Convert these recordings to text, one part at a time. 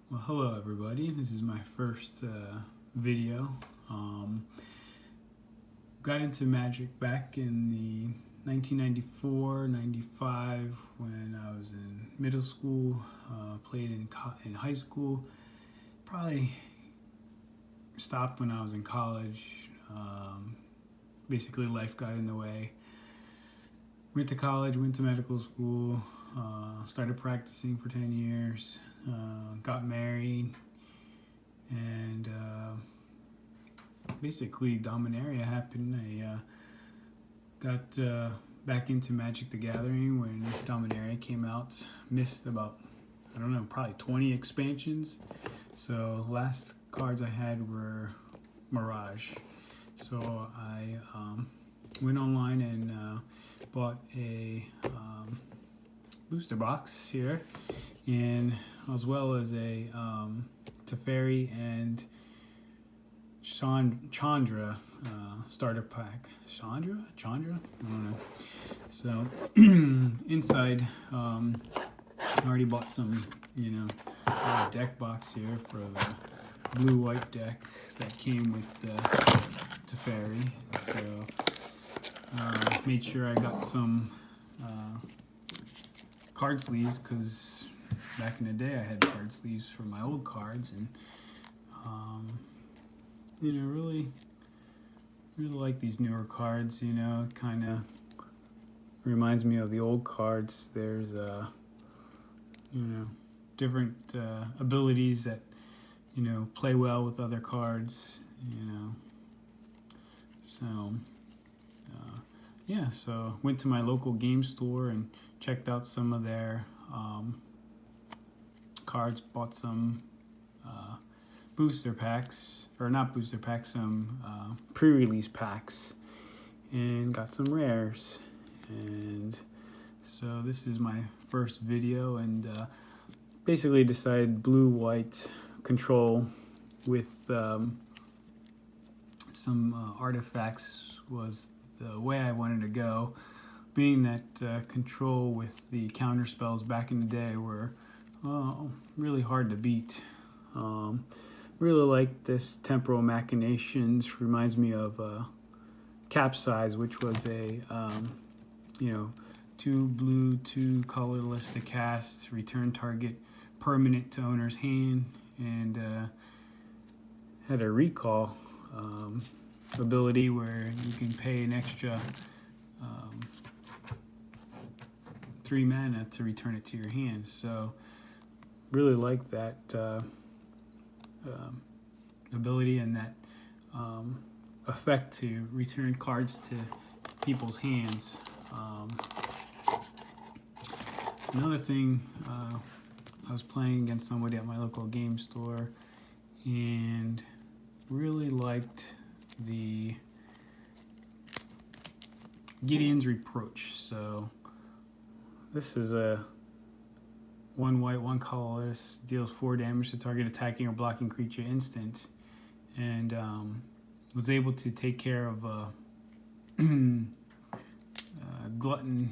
Well, hello everybody. This is my first video. Got into Magic back in the 1994-95 when I was in middle school. Played in high school. Probably stopped when I was in college. Basically, life got in the way. Went to college, went to medical school, started practicing for 10 years, got married, and basically Dominaria happened. I got back into Magic the Gathering when Dominaria came out. Missed about, I don't know, probably 20 expansions. So last cards I had were Mirage. So I went online and bought a booster box here, and as well as a Teferi and Chandra starter pack. Chandra? I don't know. So inside, I already bought some, deck box here for the blue-white deck that came with the Teferi. So made sure I got some card sleeves, because back in the day I had card sleeves for my old cards, and really like these newer cards. It kind of reminds me of the old cards. There's different abilities that play well with other cards. So yeah, so went to my local game store and checked out some of their cards, bought some booster packs, or not booster packs, some pre-release packs, and got some rares. And so this is my first video, and basically decided blue-white control with some artifacts was the way I wanted to go, being that control with the counter spells back in the day were really hard to beat. Really like this Temporal Machinations. Reminds me of Capsize, which was a 2 blue, 2 colorless to cast, return target permanent to owner's hand, and had a recall ability where you can pay an extra 3 mana to return it to your hand. So really like that ability and that effect to return cards to people's hands. Another thing, I was playing against somebody at my local game store and really liked the Gideon's Reproach. So this is a 1 white, 1 colorless, deals 4 damage to target attacking or blocking creature instant, and was able to take care of Glutton.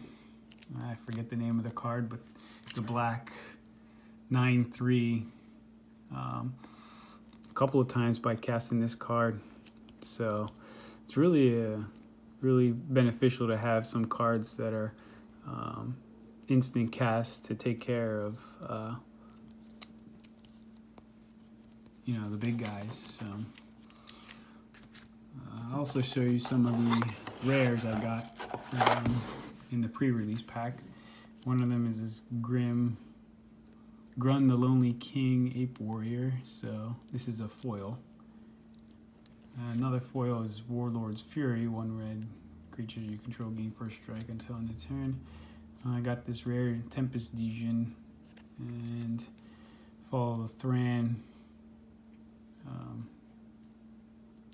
I forget the name of the card, but the black 9/3 a couple of times by casting this card. So it's really beneficial to have some cards that are instant cast to take care of the big guys. So I'll also show you some of the rares I got in the pre-release pack. One of them is this Grun the Lonely King Ape Warrior. So this is a foil. Another foil is Warlord's Fury. 1 red creature you control gain first strike until end of turn. I got this rare Tempest Dejin and Fall of the Thran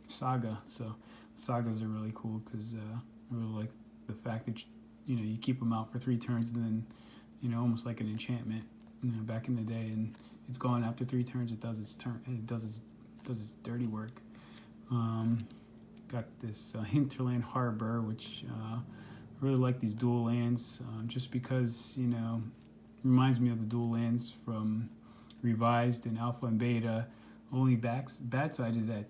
Saga. So sagas are really cool because I really like the fact that you keep them out for 3 turns, and then almost like an enchantment. Back in the day, and it's gone after 3 turns. It does its turn. It does its dirty work. Got this Hinterland Harbor, which I really like these dual lands, just because reminds me of the dual lands from revised in alpha and beta. Only bad side is that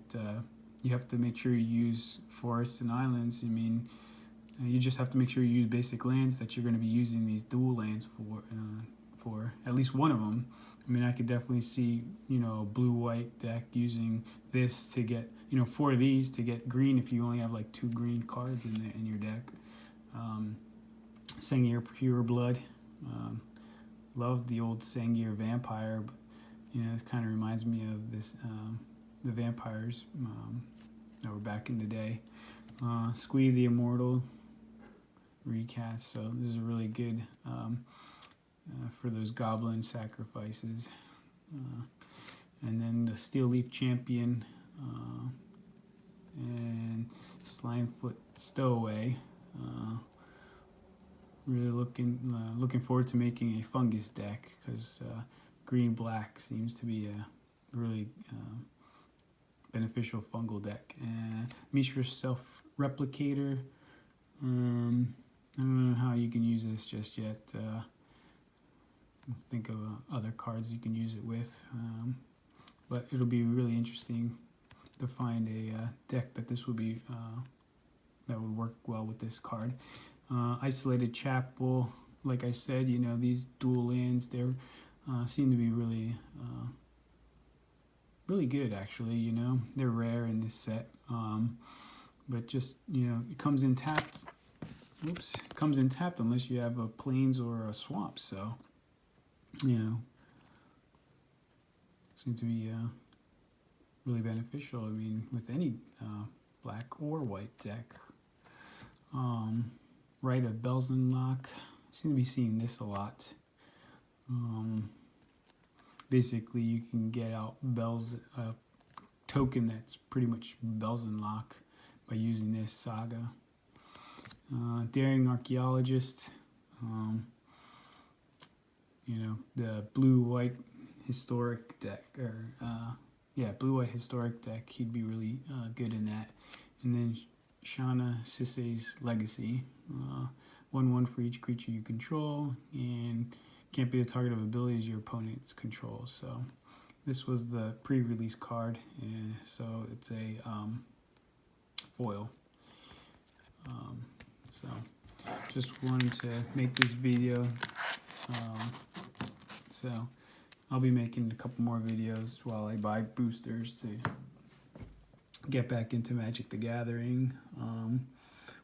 you have to make sure you use forests and islands. I mean, you just have to make sure you use basic lands that you're going to be using these dual lands for at least one of them. I mean, I could definitely see, you know, a blue-white deck using this to get, you know, 4 of these to get green if you only have like 2 green cards in your deck. Sengir Pure Blood. Loved the old Sengir Vampire, but, you know, it kind of reminds me of this, the vampires that were back in the day. Squee the Immortal recast, so this is really good for those goblin sacrifices. And then the Steel Leaf Champion and Slimefoot Stowaway. Really looking forward to making a fungus deck, because green black seems to be a really beneficial fungal deck. And Mishra Self Replicator. I don't know how you can use this just yet. Think of other cards you can use it with, but it'll be really interesting to find a deck that this would be that would work well with this card. Isolated Chapel, like I said, you know, these dual lands, they seem to be really really good, actually. You know, they're rare in this set, but just, you know, it comes in tapped. Oops, it comes in tapped unless you have a plains or a swamp. So, you know, seems to be really beneficial. I mean, with any black or white deck. Rite of Belzenlock. Seem to be seeing this a lot. Basically, you can get out a token that's pretty much Belzenlock by using this saga. Daring Archaeologist. You know, the blue-white historic deck, or blue-white historic deck. He'd be really good in that. And then Shana Sisse's Legacy. 1/1 for each creature you control, and can't be the target of abilities your opponents control. So this was the pre-release card, and so it's a foil. So just wanted to make this video. So I'll be making a couple more videos while I buy boosters to get back into Magic the Gathering.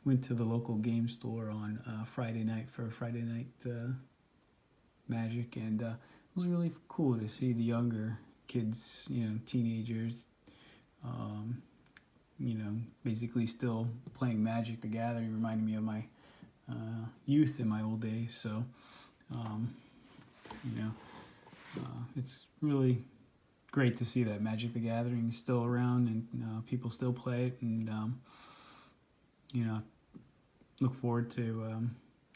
Went to the local game store on Friday night for Friday night Magic, and it was really cool to see the younger kids, you know, teenagers, you know, basically still playing Magic the Gathering. Reminded me of my youth in my old days. So, you know, it's really great to see that Magic the Gathering is still around and people still play it, and you know, look forward to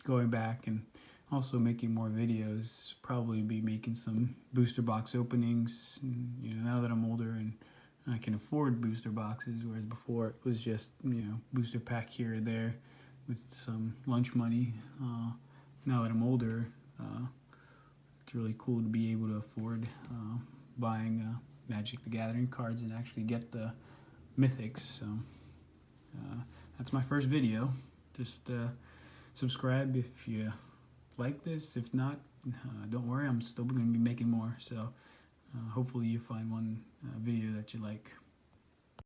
going back and also making more videos. Probably be making some booster box openings, and, you know, now that I'm older and I can afford booster boxes, whereas before it was just, you know, booster pack here or there with some lunch money. Now that I'm older, it's really cool to be able to afford buying Magic the Gathering cards and actually get the mythics. So that's my first video. Just subscribe if you like this. If not, don't worry, I'm still going to be making more. So hopefully you find one video that you like.